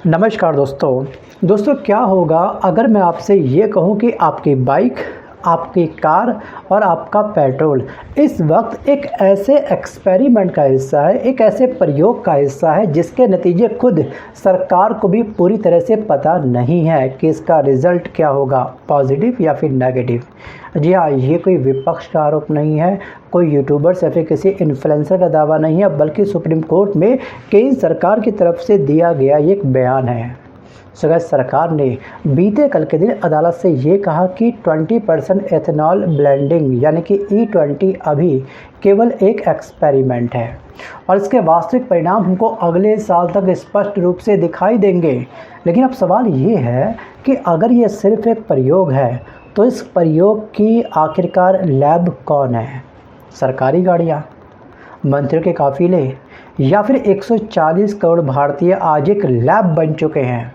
नमस्कार दोस्तों क्या होगा अगर मैं आपसे ये कहूँ कि आपकी बाइक, आपकी कार और आपका पेट्रोल इस वक्त एक ऐसे एक्सपेरिमेंट का हिस्सा है, एक ऐसे प्रयोग का हिस्सा है जिसके नतीजे खुद सरकार को भी पूरी तरह से पता नहीं है कि इसका रिज़ल्ट क्या होगा, पॉजिटिव या फिर नेगेटिव। जी हाँ, ये कोई विपक्ष का आरोप नहीं है, कोई यूट्यूबर्स या फिर किसी इन्फ्लुएंसर का दावा नहीं है, बल्कि सुप्रीम कोर्ट में केंद्र सरकार की तरफ से दिया गया एक बयान है। सरकार ने बीते कल के दिन अदालत से ये कहा कि 20% एथेनॉल ब्लेंडिंग यानी कि E20 अभी केवल एक एक्सपेरिमेंट है और इसके वास्तविक परिणाम हमको अगले साल तक स्पष्ट रूप से दिखाई देंगे। लेकिन अब सवाल ये है कि अगर ये सिर्फ एक प्रयोग है तो इस प्रयोग की आखिरकार लैब कौन है? सरकारी गाड़ियाँ, मंत्रियों के काफिले या फिर 140 करोड़ भारतीय आज एक लैब बन चुके हैं।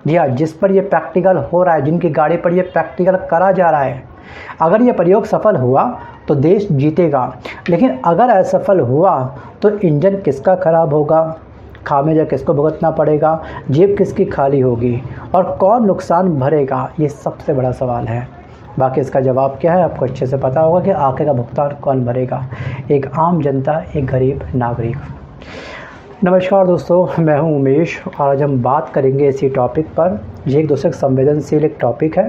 जी हाँ, जिस पर यह प्रैक्टिकल हो रहा है, जिनकी गाड़ी पर यह प्रैक्टिकल करा जा रहा है। अगर यह प्रयोग सफल हुआ तो देश जीतेगा, लेकिन अगर असफल हुआ तो इंजन किसका खराब होगा, खामियाजा किसको भुगतना पड़ेगा, जेब किसकी खाली होगी और कौन नुकसान भरेगा, ये सबसे बड़ा सवाल है। बाकी इसका जवाब क्या है आपको अच्छे से पता होगा कि आखिर का भुगतान कौन भरेगा, एक आम जनता, एक गरीब नागरिक। नमस्कार दोस्तों, मैं हूं उमेश और आज हम बात करेंगे इसी टॉपिक पर। ये एक दूसरे संवेदनशील एक टॉपिक है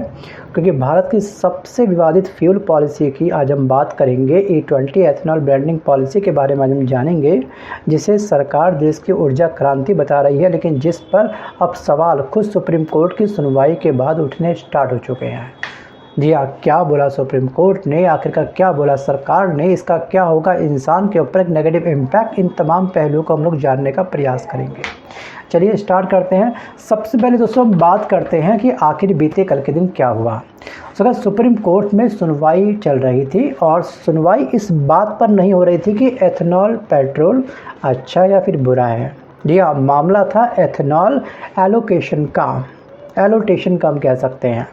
क्योंकि भारत की सबसे विवादित फ्यूल पॉलिसी की आज हम बात करेंगे। E20 एथेनॉल ब्लेंडिंग पॉलिसी के बारे में आज हम जानेंगे, जिसे सरकार देश की ऊर्जा क्रांति बता रही है, लेकिन जिस पर अब सवाल खुद सुप्रीम कोर्ट की सुनवाई के बाद उठने स्टार्ट हो चुके हैं। जी हाँ, क्या बोला सुप्रीम कोर्ट ने, आखिरकार क्या बोला सरकार ने, इसका क्या होगा इंसान के ऊपर एक नेगेटिव इम्पैक्ट, इन तमाम पहलुओं को हम लोग जानने का प्रयास करेंगे। चलिए स्टार्ट करते हैं। सबसे पहले दोस्तों हम बात करते हैं कि आखिर बीते कल के दिन क्या हुआ। तो सुप्रीम कोर्ट में सुनवाई चल रही थी और सुनवाई इस बात पर नहीं हो रही थी कि एथेनॉल पेट्रोल अच्छा या फिर बुरा है। जी हाँ, मामला था एथेनॉल एलोकेशन का हम कह सकते हैं,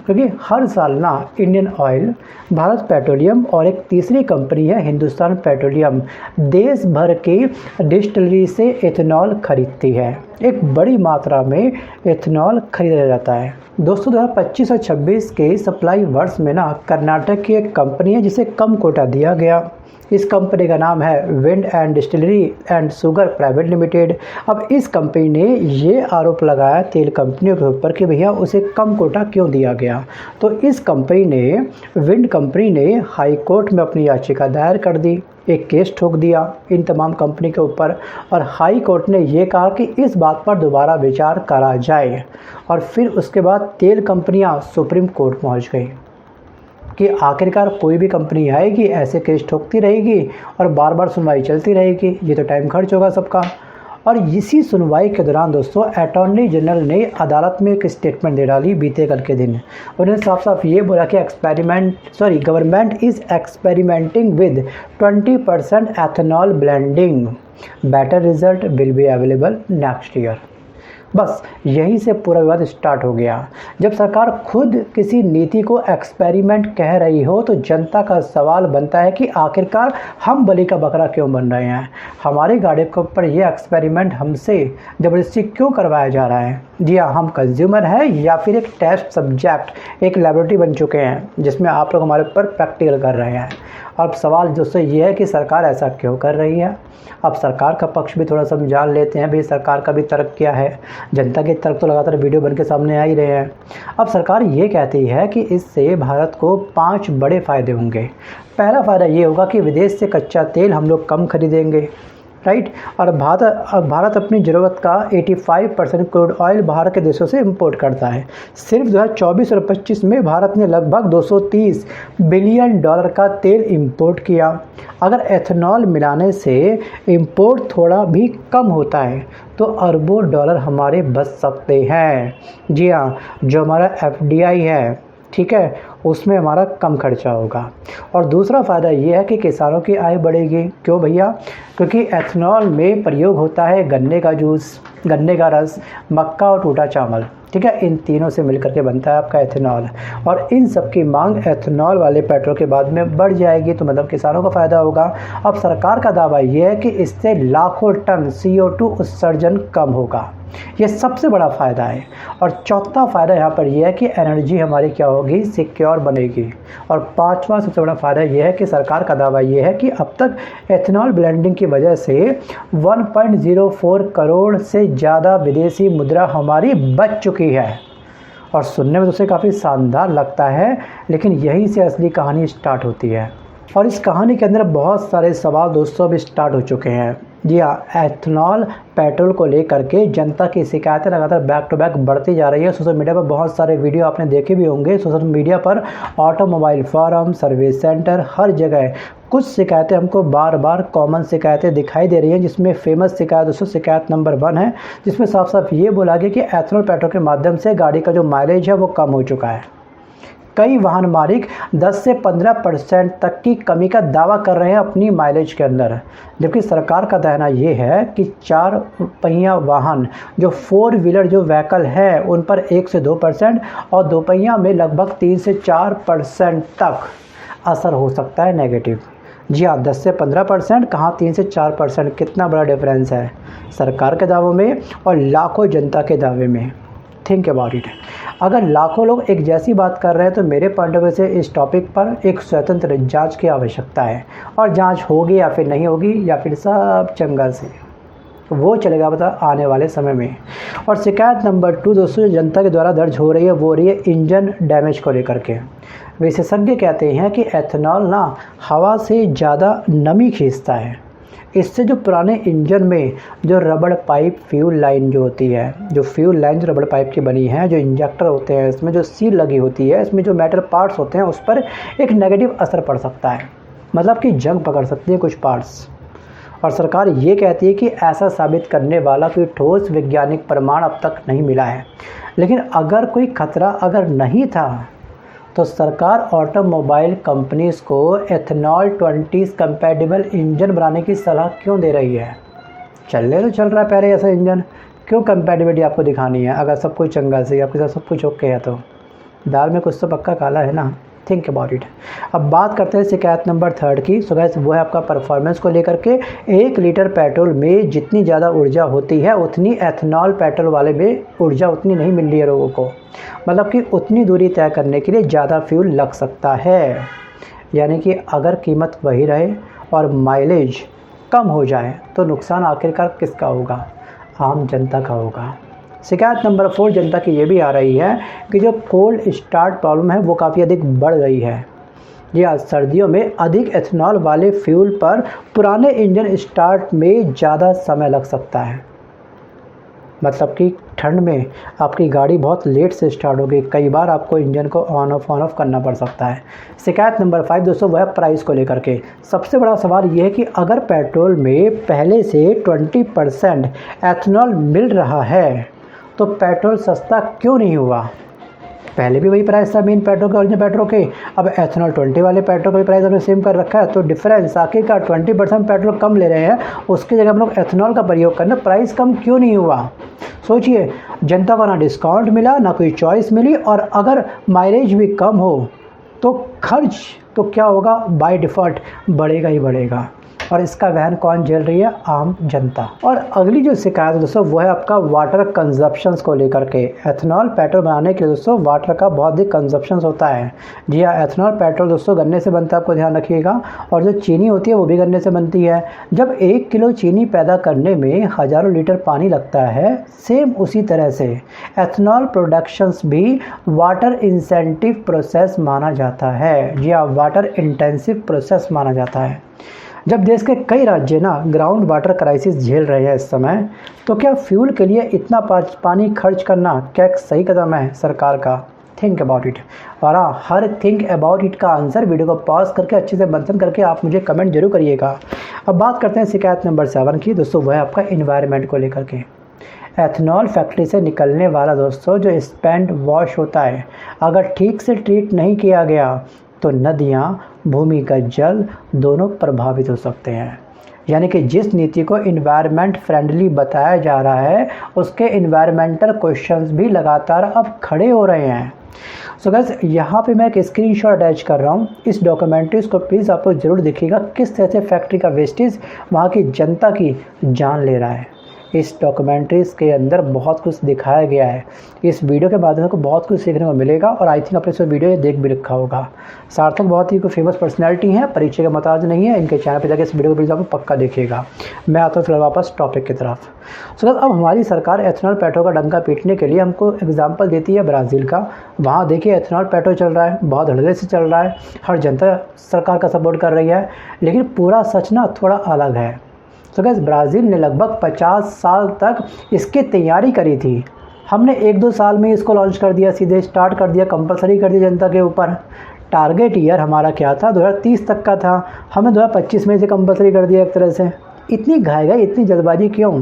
क्योंकि हर साल ना इंडियन ऑयल, भारत पेट्रोलियम और एक तीसरी कंपनी है हिंदुस्तान पेट्रोलियम देश भर की डिस्टिलरी से एथेनॉल खरीदती है। एक बड़ी मात्रा में एथेनॉल खरीदा जाता है। दोस्तों 2025 और 26 के सप्लाई वर्ष में ना कर्नाटक की एक कंपनी है जिसे कम कोटा दिया गया। इस कंपनी का नाम है wind and distillery and sugar private limited. अब इस कंपनी ने ये आरोप लगाया तेल कंपनियों के ऊपर कि भैया उसे कम कोटा क्यों दिया गया। तो इस कंपनी ने, विंड कंपनी ने हाई कोर्ट में अपनी याचिका दायर कर दी, एक केस ठोक दिया इन तमाम कंपनी के ऊपर और हाई कोर्ट ने ये कहा कि इस बात पर दोबारा विचार करा जाए। और फिर उसके बाद तेल कंपनियां सुप्रीम कोर्ट पहुंच गई कि आखिरकार कोई भी कंपनी आएगी ऐसे केस ठोकती रहेगी और बार बार सुनवाई चलती रहेगी, ये तो टाइम खर्च होगा सबका। और इसी सुनवाई के दौरान दोस्तों अटॉर्नी जनरल ने अदालत में एक स्टेटमेंट दे डाली बीते कल के दिन। उन्होंने साफ साफ ये बोला कि government is experimenting with 20% ethanol blending, better result will be available next year. बस यहीं से पूरा विवाद स्टार्ट हो गया। जब सरकार खुद किसी नीति को एक्सपेरिमेंट कह रही हो तो जनता का सवाल बनता है कि आखिरकार हम बलि का बकरा क्यों बन रहे हैं, हमारी गाड़ी के ऊपर ये एक्सपेरिमेंट हमसे ज़बरदस्ती क्यों करवाया जा रहा है। जी हाँ, हम कंज्यूमर हैं या फिर एक टेस्ट सब्जेक्ट, एक लेबोरेटरी बन चुके हैं जिसमें आप लोग हमारे ऊपर प्रैक्टिकल कर रहे हैं। अब सवाल दोस्तों ये है कि सरकार ऐसा क्यों कर रही है। अब सरकार का पक्ष भी थोड़ा सा हम जान लेते हैं, भाई सरकार का भी तर्क क्या है। जनता के तर्क तो लगातार वीडियो बन के सामने आ ही रहे हैं। अब सरकार ये कहती है कि इससे भारत को 5 बड़े फ़ायदे होंगे। पहला फ़ायदा ये होगा कि विदेश से कच्चा तेल हम लोग कम खरीदेंगे, राइट। और भारत अपनी ज़रूरत का 85% क्रूड ऑयल बाहर के देशों से इंपोर्ट करता है। सिर्फ 2024 और 25 में भारत ने लगभग $230 बिलियन का तेल इंपोर्ट किया। अगर एथेनॉल मिलाने से इंपोर्ट थोड़ा भी कम होता है तो अरबों डॉलर हमारे बच सकते हैं। जी हाँ, जो हमारा FDI है, ठीक है, उसमें हमारा कम खर्चा होगा। और दूसरा फ़ायदा ये है कि किसानों की आय बढ़ेगी। क्यों भैया? क्योंकि एथेनॉल में प्रयोग होता है गन्ने का जूस, गन्ने का रस, मक्का और टूटा चावल, ठीक है, इन तीनों से मिलकर के बनता है आपका एथेनॉल। और इन सब की मांग एथेनॉल वाले पेट्रोल के बाद में बढ़ जाएगी, तो मतलब किसानों का फ़ायदा होगा। अब सरकार का दावा ये है कि इससे लाखों टन CO2 उत्सर्जन कम होगा। ये सबसे बड़ा फ़ायदा है। और चौथा फ़ायदा यहाँ पर यह है कि एनर्जी हमारी क्या होगी, सिक्योर बनेगी। और पांचवा सबसे बड़ा फ़ायदा यह है कि सरकार का दावा ये है कि अब तक एथेनॉल ब्लेंडिंग की वजह से 1.04 करोड़ से ज़्यादा विदेशी मुद्रा हमारी बच चुकी है। और सुनने में तो उसे काफ़ी शानदार लगता है, लेकिन यहीं से असली कहानी स्टार्ट होती है। और इस कहानी के अंदर बहुत सारे सवाल दोस्तों भी स्टार्ट हो चुके हैं। जी हाँ, एथेनॉल पेट्रोल को लेकर के जनता की शिकायतें लगातार बैक टू बैक बढ़ती जा रही है। सोशल मीडिया पर बहुत सारे वीडियो आपने देखे भी होंगे। सोशल मीडिया पर ऑटोमोबाइल फोरम, सर्विस सेंटर, हर जगह कुछ शिकायतें हमको बार बार कॉमन शिकायतें दिखाई दे रही हैं, जिसमें फेमस शिकायत दोस्तों शिकायत नंबर 1 है, जिसमें साफ साफ ये बोला गया कि एथेनॉल पेट्रोल के माध्यम से गाड़ी का जो माइलेज है वो कम हो चुका है। कई वाहन मालिक 10 से 15% तक की कमी का दावा कर रहे हैं अपनी माइलेज के अंदर, जबकि सरकार का कहना ये है कि 4 पहिया वाहन जो 4 व्हीलर जो व्हीकल है उन पर 1 से 2% और 2 पहिया में लगभग 3 से 4% तक असर हो सकता है नेगेटिव। जी हाँ, 10 से 15%, कहाँ 3 से 4%, कितना बड़ा डिफरेंस है सरकार के दावों में और लाखों जनता के दावे में। Think about it. अगर लाखों लोग एक जैसी बात कर रहे हैं तो मेरे पॉइंट ऑफ व्यू से इस टॉपिक पर एक स्वतंत्र जांच की आवश्यकता है। और जांच होगी या फिर नहीं होगी या फिर सब चंगा से, वो चलेगा पता आने वाले समय में। और शिकायत नंबर 2 दोस्तों जो जनता के द्वारा दर्ज हो रही है वो रही है इंजन डैमेज को लेकर के। विशेषज्ञ कहते हैं कि एथेनॉल ना हवा से ज़्यादा नमी खींचता है। इससे जो पुराने इंजन में जो रबड़ पाइप फ्यूल लाइन जो होती है, जो फ्यूल लाइन जो रबड़ पाइप की बनी है, जो इंजेक्टर होते हैं, इसमें जो सील लगी होती है, इसमें जो मेटल पार्ट्स होते हैं उस पर एक नेगेटिव असर पड़ सकता है, मतलब कि जंग पकड़ सकती है कुछ पार्ट्स। और सरकार ये कहती है कि ऐसा साबित करने वाला कोई ठोस वैज्ञानिक प्रमाण अब तक नहीं मिला है। लेकिन अगर कोई खतरा अगर नहीं था तो सरकार ऑटोमोबाइल कंपनीज़ को एथेनॉल 20 कंपैटिबल इंजन बनाने की सलाह क्यों दे रही है? चलने तो चल रहा है पहले ऐसा इंजन, क्यों कंपैटिबिलिटी आपको दिखानी है? अगर सब कुछ चंगा से आपके साथ सब कुछ ओके है तो दाल में कुछ तो पक्का काला है ना। Think about it. अब बात करते हैं शिकायत नंबर 3 की। सो गाइस वो है आपका परफॉर्मेंस को लेकर के। 1 लीटर पेट्रोल में जितनी ज़्यादा ऊर्जा होती है उतनी एथेनॉल पेट्रोल वाले में ऊर्जा उतनी नहीं मिल रही है लोगों को, मतलब कि उतनी दूरी तय करने के लिए ज़्यादा फ्यूल लग सकता है। यानी कि अगर कीमत वही रहे और माइलेज कम हो जाए तो नुकसान आखिरकार किसका होगा? आम जनता का होगा। शिकायत नंबर 4 जनता की ये भी आ रही है कि जो कोल्ड स्टार्ट प्रॉब्लम है वो काफ़ी अधिक बढ़ गई है। जी हाँ, सर्दियों में अधिक एथेनॉल वाले फ्यूल पर पुराने इंजन स्टार्ट में ज़्यादा समय लग सकता है, मतलब कि ठंड में आपकी गाड़ी बहुत लेट से स्टार्ट होगी, कई बार आपको इंजन को ऑन ऑफ करना पड़ सकता है। शिकायत नंबर 5 दोस्तों वह प्राइस को लेकर के। सबसे बड़ा सवाल ये है कि अगर पेट्रोल में पहले से 20% एथेनॉल मिल रहा है तो पेट्रोल सस्ता क्यों नहीं हुआ? पहले भी वही प्राइस था मेन पेट्रोल का, ओरिजिनल पेट्रोल के। अब एथेनॉल 20 वाले पेट्रोल का भी प्राइस हमने सेम कर रखा है, तो डिफरेंस आखिरकार 20% पेट्रोल कम ले रहे हैं, उसकी जगह हम लोग एथेनॉल का प्रयोग करना, प्राइस कम क्यों नहीं हुआ? सोचिए, जनता को ना डिस्काउंट मिला ना कोई चॉइस मिली, और अगर माइलेज भी कम हो तो खर्च तो क्या होगा? बाय डिफ़ॉल्ट बढ़ेगा ही बढ़ेगा। और इसका वहन कौन झेल रही है? आम जनता। और अगली जो शिकायत है दोस्तों वो है आपका वाटर कंजप्शंस को लेकर के। एथेनॉल पेट्रोल बनाने के लिए दोस्तों वाटर का बहुत अधिक कंजप्शंस होता है। जी हाँ, एथेनॉल पेट्रोल दोस्तों गन्ने से बनता है, आपको ध्यान रखिएगा। और जो चीनी होती है वो भी गन्ने से बनती है। जब 1 किलो चीनी पैदा करने में हज़ारों लीटर पानी लगता है, सेम उसी तरह से एथेनॉल प्रोडक्शंस भी वाटर इंसेंटिव प्रोसेस माना जाता है। जी हाँ, वाटर इंटेंसिव प्रोसेस माना जाता है। जब देश के कई राज्य ना ग्राउंड वाटर क्राइसिस झेल रहे हैं इस समय, तो क्या फ्यूल के लिए इतना पानी खर्च करना क्या एक सही कदम है सरकार का? Think about it. और हाँ, हर थिंक अबाउट इट का आंसर वीडियो को पॉज करके अच्छे से मंथन करके आप मुझे कमेंट जरूर करिएगा। अब बात करते हैं शिकायत नंबर 7 की दोस्तों, वह है आपका इन्वायरमेंट को लेकर के। एथेनॉल फैक्ट्री से निकलने वाला दोस्तों जो स्पेंट वॉश होता है, अगर ठीक से ट्रीट नहीं किया गया तो नदियाँ, भूमिगत जल दोनों प्रभावित हो सकते हैं। यानी कि जिस नीति को इन्वायरमेंट फ्रेंडली बताया जा रहा है उसके इन्वायरमेंटल क्वेश्चंस भी लगातार अब खड़े हो रहे हैं। सो गाइस यहाँ पे मैं एक स्क्रीनशॉट अटैच कर रहा हूँ, इस डॉक्यूमेंट्रीज को प्लीज़ आपको ज़रूर देखिएगा किस तरह से फैक्ट्री का वेस्टेज वहाँ की जनता की जान ले रहा है। इस डॉक्यूमेंट्रीज़ के अंदर बहुत कुछ दिखाया गया है। इस वीडियो के माध्यम से बहुत कुछ सीखने को मिलेगा और आई थिंक आपने इस वीडियो ये देख भी रखा होगा। सार्थक बहुत ही कोई फेमस पर्सनैलिटी है, परिचय का मोहताज नहीं है। इनके चैनल पर जाकर इस वीडियो को प्लीज़ आपको पक्का देखिएगा। मैं आता हूँ फिर वापस टॉपिक की तरफ। सो अब हमारी सरकार एथेनॉल पेट्रोल का डंका पीटने के लिए हमको एग्जाम्पल देती है ब्राज़ील का। वहाँ देखिए एथेनॉल पेट्रोल चल रहा है, बहुत धड़ल्ले से चल रहा है, हर जनता सरकार का सपोर्ट कर रही है, लेकिन पूरा सच ना थोड़ा अलग है। तो गाइस ब्राज़ील ने लगभग 50 साल तक इसकी तैयारी करी थी। हमने 1-2 साल में इसको लॉन्च कर दिया, सीधे स्टार्ट कर दिया, कंपलसरी कर दिया जनता के ऊपर। टारगेट ईयर हमारा क्या था, 2030 तक का था, हमने 2025 में इसे कंपलसरी कर दिया एक तरह से। इतनी घाई इतनी जल्दबाजी क्यों?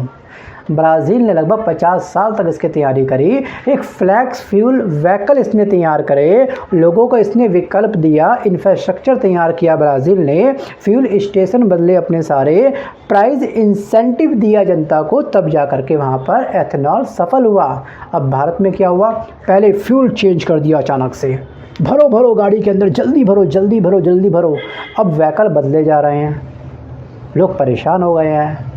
ब्राज़ील ने लगभग 50 साल तक इसकी तैयारी करी। एक फ्लैक्स फ्यूल व्हीकल इसने तैयार करे, लोगों को इसने विकल्प दिया, इंफ्रास्ट्रक्चर तैयार किया ब्राज़ील ने, फ्यूल स्टेशन बदले अपने सारे, प्राइस इंसेंटिव दिया जनता को, तब जा कर के वहाँ पर एथेनॉल सफल हुआ। अब भारत में क्या हुआ, पहले फ्यूल चेंज कर दिया अचानक से, भरो भरो गाड़ी के अंदर, जल्दी भरो जल्दी भरो जल्दी भरो। अब व्हीकल बदले जा रहे हैं, लोग परेशान हो गए हैं।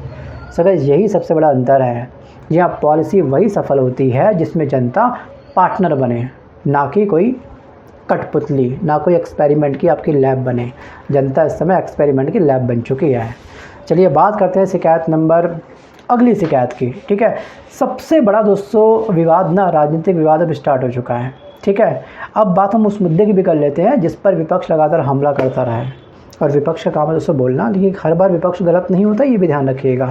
सो गाइस यही सबसे बड़ा अंतर है। यहाँ पॉलिसी वही सफल होती है जिसमें जनता पार्टनर बने, ना कि कोई कठपुतली, ना कोई एक्सपेरिमेंट की आपकी लैब बने। जनता इस समय एक्सपेरिमेंट की लैब बन चुकी है। चलिए बात करते हैं शिकायत नंबर अगली शिकायत की। ठीक है, सबसे बड़ा दोस्तों विवाद ना, राजनीतिक विवाद अब स्टार्ट हो चुका है। ठीक है, अब बात हम उस मुद्दे की भी कर लेते हैं जिस पर विपक्ष लगातार हमला करता रहा है। और विपक्ष का काम है दोस्तों बोलना, लेकिन हर बार विपक्ष गलत नहीं होता, ये भी ध्यान रखिएगा।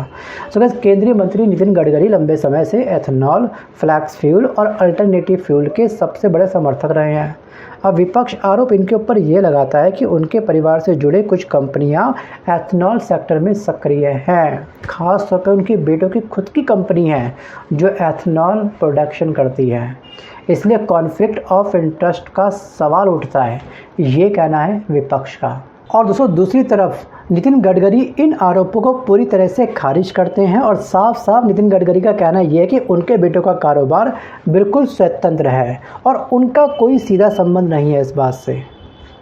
सो गाइस केंद्रीय मंत्री नितिन गडकरी लंबे समय से एथेनॉल, फ्लैक्स फ्यूल और अल्टरनेटिव फ्यूल के सबसे बड़े समर्थक रहे हैं। अब विपक्ष आरोप इनके ऊपर ये लगाता है कि उनके परिवार से जुड़े कुछ कंपनियां एथेनॉल सेक्टर में सक्रिय हैं। खास तौर पर उनके बेटों की खुद की कंपनी है जो एथेनॉल प्रोडक्शन करती है, इसलिए कॉन्फ्लिक्ट ऑफ इंटरेस्ट का सवाल उठता है, ये कहना है विपक्ष का। और दोस्तों दूसरी तरफ नितिन गडकरी इन आरोपों को पूरी तरह से खारिज करते हैं और साफ साफ नितिन गडकरी का कहना यह है कि उनके बेटों का कारोबार बिल्कुल स्वतंत्र है और उनका कोई सीधा संबंध नहीं है इस बात से।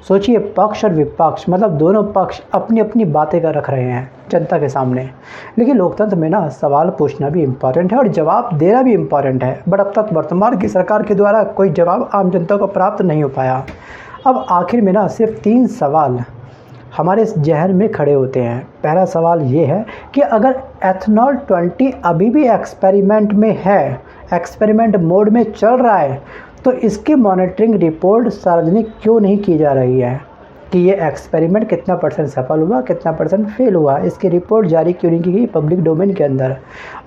सोचिए पक्ष और विपक्ष, मतलब दोनों पक्ष अपनी अपनी बातें कर रख रहे हैं जनता के सामने। लेकिन लोकतंत्र में ना सवाल पूछना भी इम्पॉर्टेंट है और जवाब देना भी इम्पॉर्टेंट है, बट अब तक वर्तमान की सरकार के द्वारा कोई जवाब आम जनता को प्राप्त नहीं हो पाया। अब आखिर में ना सिर्फ 3 सवाल हमारे जहन में खड़े होते हैं। पहला सवाल ये है कि अगर एथेनॉल 20 अभी भी एक्सपेरिमेंट में है, एक्सपेरिमेंट मोड में चल रहा है, तो इसकी मॉनिटरिंग रिपोर्ट सार्वजनिक क्यों नहीं की जा रही है कि ये एक्सपेरिमेंट कितना % सफल हुआ, कितना % फेल हुआ, इसकी रिपोर्ट जारी क्यों नहीं की गई पब्लिक डोमेन के अंदर।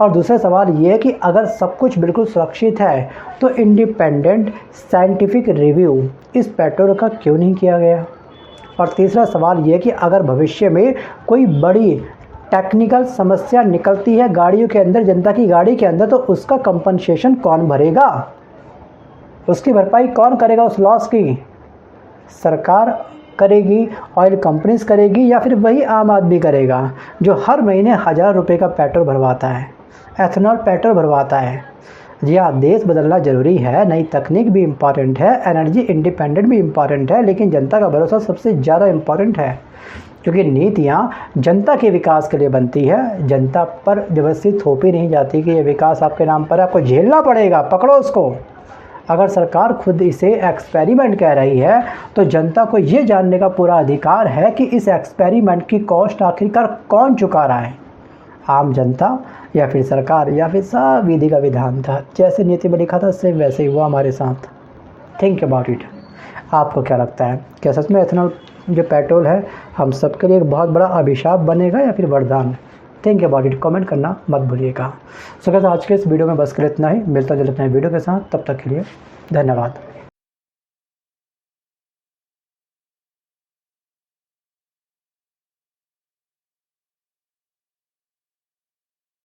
और दूसरा सवाल ये है कि अगर सब कुछ बिल्कुल सुरक्षित है तो इंडिपेंडेंट साइंटिफिक रिव्यू इस पेट्रोल का क्यों नहीं किया गया। और तीसरा सवाल ये कि अगर भविष्य में कोई बड़ी टेक्निकल समस्या निकलती है गाड़ियों के अंदर, जनता की गाड़ी के अंदर, तो उसका कंपनसेशन कौन भरेगा, उसकी भरपाई कौन करेगा उस लॉस की? सरकार करेगी, ऑयल कंपनीज करेगी, या फिर वही आम आदमी करेगा जो हर महीने 1000 रुपये का पेट्रोल भरवाता है, एथेनॉल पेट्रोल भरवाता है। जी हाँ, देश बदलना ज़रूरी है, नई तकनीक भी इम्पॉर्टेंट है, एनर्जी इंडिपेंडेंट भी इम्पॉर्टेंट है, लेकिन जनता का भरोसा सबसे ज़्यादा इम्पॉर्टेंट है, क्योंकि नीतियाँ जनता के विकास के लिए बनती है। जनता पर जबरदस्ती थोपी नहीं जाती कि ये विकास आपके नाम पर है, आपको झेलना पड़ेगा, पकड़ो उसको। अगर सरकार खुद इसे एक्सपेरिमेंट कह रही है तो जनता को ये जानने का पूरा अधिकार है कि इस एक्सपेरिमेंट की कॉस्ट आखिरकार कौन चुका रहा है, आम जनता या फिर सरकार, या फिर सब विधि का विधान था। जैसे नीति में लिखा था सेम वैसे ही हुआ हमारे साथ। Think about it. आपको क्या लगता है, क्या सच में एथेनॉल जो पेट्रोल है हम सबके लिए एक बहुत बड़ा अभिशाप बनेगा या फिर वरदान? थिंक अबाउट इट, कमेंट करना मत भूलिएगा। सो गाइस आज के इस वीडियो में बस कर इतना ही, मिलता जुलता है वीडियो के साथ, तब तक के लिए धन्यवाद।